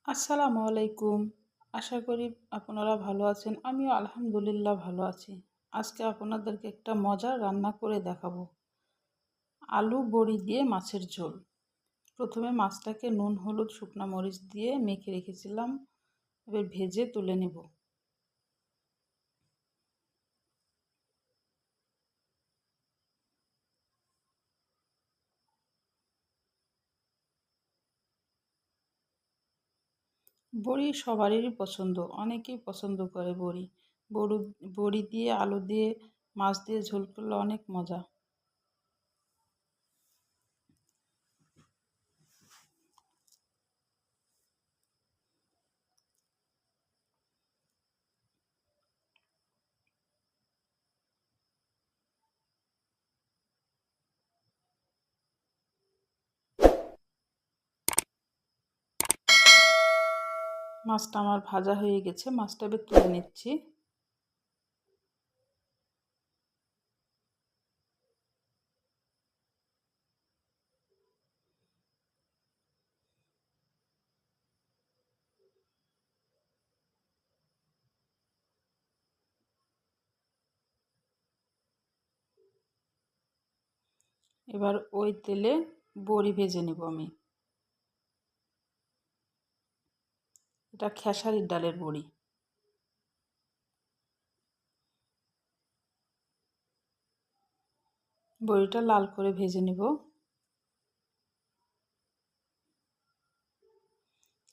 আসসালামু আলাইকুম। আশা করি আপনারা ভালো আছেন। আমিও আলহামদুলিল্লাহ ভালো আছি। আজকে আপনাদেরকে একটা মজার রান্না করে দেখাবো। আলু বড়ি দিয়ে মাছের ঝোল। প্রথমে মাছটাকে নুন, হলুদ, শুকনা মরিচ দিয়ে মেখে রেখেছিলাম। এবার ভেজে তুলে নেব। বড়ি সবারই পছন্দ। অনেকেই পছন্দ করে বড়ি। বড়ি বড়ি দিয়ে আলু দিয়ে মাছ দিয়ে ঝোল করলে অনেক মজা। মাছটা আমার ভাজা হয়ে গেছে। মাছটা এবার তুলে নিচ্ছি। এবার ওই তেলে বড়ি ভেজে নেব আমি। এটা খেসারির ডালের বড়ি। বড়িটা লাল করে ভেজে নিব।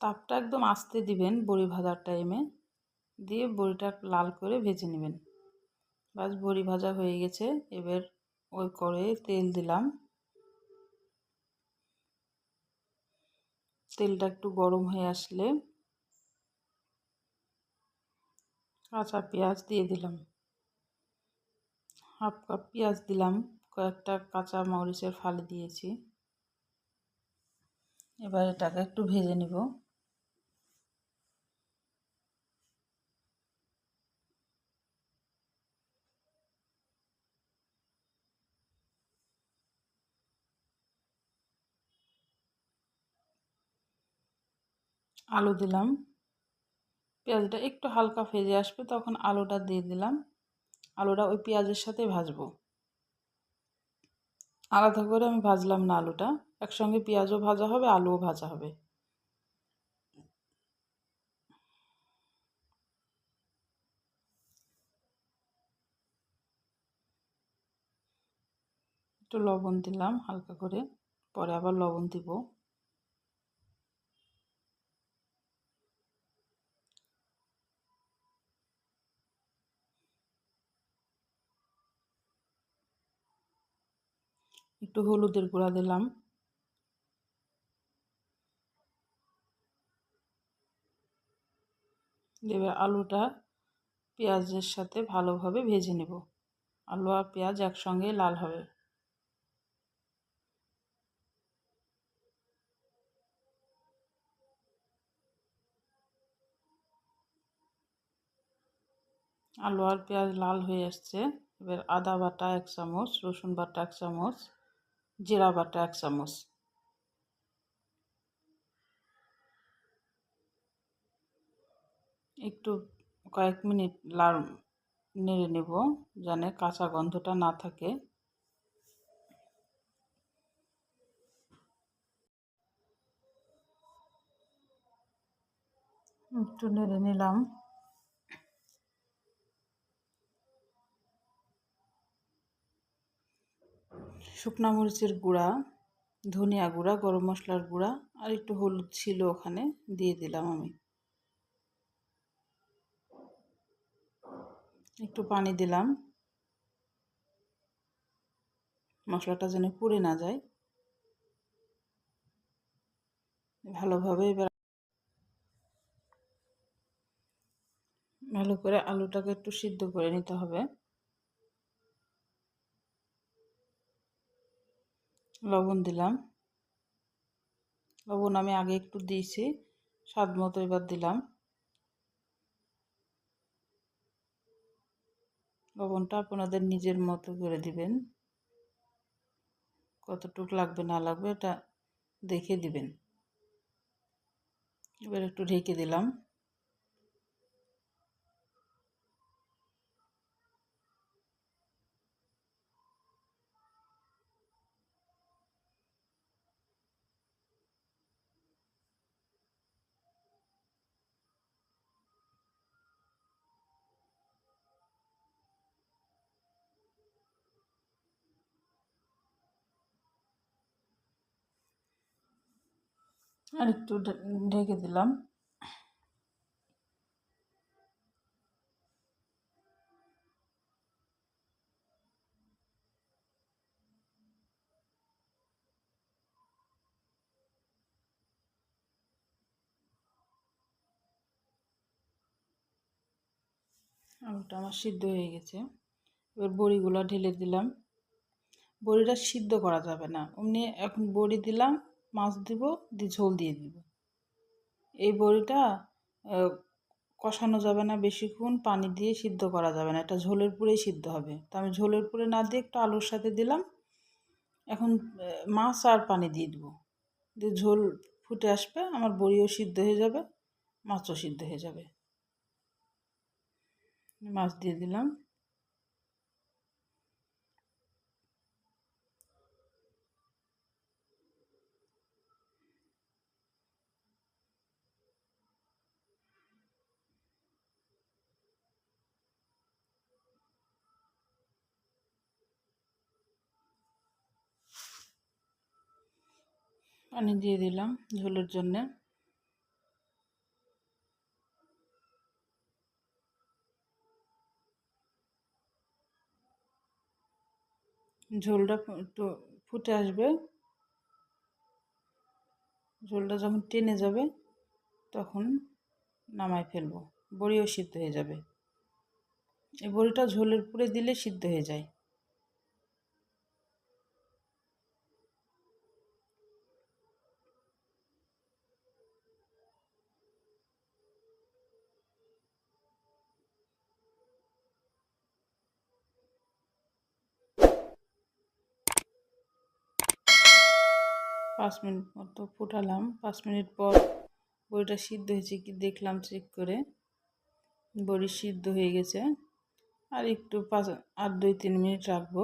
তাপটা একদম আস্তে দিবেন বড়ি ভাজার টাইমে, দিয়ে বড়িটা লাল করে ভেজে নেবেন। বাস বড়ি ভাজা হয়ে গেছে। এবার ওই কড়াইয়ে তেল দিলাম। তেলটা একটু গরম হয়ে আসলে কাঁচা পেঁয়াজ দিয়ে দিলাম। হাফ কাপ পেঁয়াজ দিলাম। কয়েকটা কাঁচা মরিচের ফালি দিয়েছি। এবার এটাকে একটু ভেজে নিব। আলু দিলাম। পেঁয়াজটা একটু হালকা ভেজে আসবে তখন আলুটা দিয়ে দিলাম। আলুটা ওই পেঁয়াজের সাথে ভাজবো। আলাদা করে আমি ভাজলাম না আলুটা। একসঙ্গে পেঁয়াজও ভাজা হবে, আলুও ভাজা হবে। একটু লবণ দিলাম হালকা করে, পরে আবার লবণ দিব। একটু হলুদের গুঁড়া দিলাম। এবার আলুটা পেঁয়াজের সাথে ভালোভাবে ভেজে নেব। আলু আর পেঁয়াজ একসঙ্গে লাল হবে। আলু আর পেঁয়াজ লাল হয়ে আসছে। এবার আদা বাটা 1 চামচ, রসুন বাটা 1 চামচ, জিরা বাটা 1 চামচ। একটু কয়েক মিনিট নেড়ে নেব যেন কাঁচা গন্ধটা না থাকে। একটু নেড়ে নিলাম। শুকনা মরিচের গুঁড়া, ধনিয়া গুঁড়া, গরম মশলার গুঁড়া আর একটু হলুদ ছিল ওখানে, দিয়ে দিলাম আমি। একটু পানি দিলাম মশলাটা যেন পুড়ে না যায়। ভালোভাবে এবার ভালো করে আলুটাকে একটু সিদ্ধ করে নিতে হবে। লবণ দিলাম। লবণ আমি আগে একটু দিয়েছি, স্বাদ মতো এবার দিলাম। লবণটা আপনাদের নিজের মতো করে দিবেন, কতটুকু লাগবে না লাগবে এটা দেখে দিবেন। এবার একটু ঢেকে দিলাম। আর একটু ঢেকে দিলাম। আলুটা আমার সিদ্ধ হয়ে গেছে। এবার বড়িগুলো ঢেলে দিলাম। বড়িটা সিদ্ধ করা যাবে না, অমনি এখন বড়ি দিলাম, মাছ দিব, দিয়ে ঝোল দিয়ে দিব। এই বড়িটা কষানো যাবে না বেশিক্ষণ, পানি দিয়ে সিদ্ধ করা যাবে না, এটা ঝোলের পুরেই সিদ্ধ হবে। তো আমি ঝোলের পুরে না দিয়ে একটু আলুর সাথে দিলাম। এখন মাছ আর পানি দিয়ে দিব, দিয়ে ঝোল ফুটে আসবে, আমার বড়িও সিদ্ধ হয়ে যাবে, মাছও সিদ্ধ হয়ে যাবে। মাছ দিয়ে দিলাম। পানি দিয়ে দিলাম ঝোলের জন্যে। ঝোলটা একটু ফুটে আসবে, ঝোলটা যখন টেনে যাবে তখন নামাই ফেলবো, বড়িও সিদ্ধ হয়ে যাবে। এই বড়িটা ঝোলের পুরে দিলে সিদ্ধ হয়ে যায়। 5 মিনিট মতো ফুটালাম। 5 মিনিট পর বড়িটা সিদ্ধ হয়েছে কি দেখলাম, চেক করে বড়ি সিদ্ধ হয়ে গেছে। আর একটু 2-3 মিনিট রাখবো।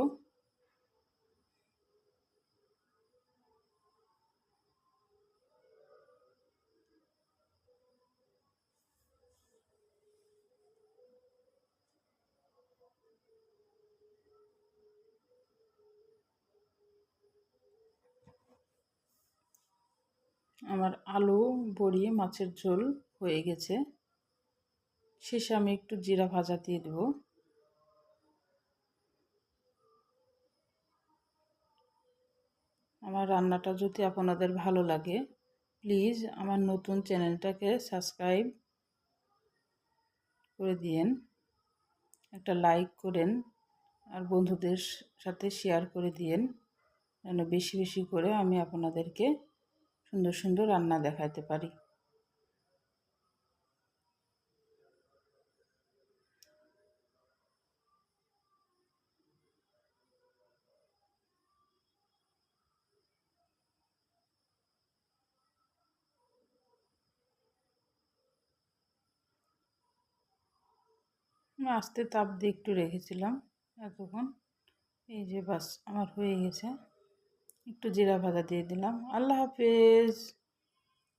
আমার আলু, বড়ি, মাছের ঝোল হয়ে গেছে। শেষে আমি একটু জিরা ভাজা দিয়ে দেবো। আমার রান্নাটা যদি আপনাদের ভালো লাগে, প্লিজ আমার নতুন চ্যানেলটাকে সাবস্ক্রাইব করে দিয়েন, একটা লাইক করেন, আর বন্ধুদের সাথে শেয়ার করে দিয়েন, যেন বেশি বেশি করে আমি আপনাদেরকে সুন্দর সুন্দর রান্না দেখাতে পারি। আমি আস্তে তাপ দিয়ে একটু রেখেছিলাম এতক্ষণ। এই যে বাস আমার হয়ে গেছে। একটু জিরা ভাজা দিয়ে দিলাম। আল্লাহ হাফেজ।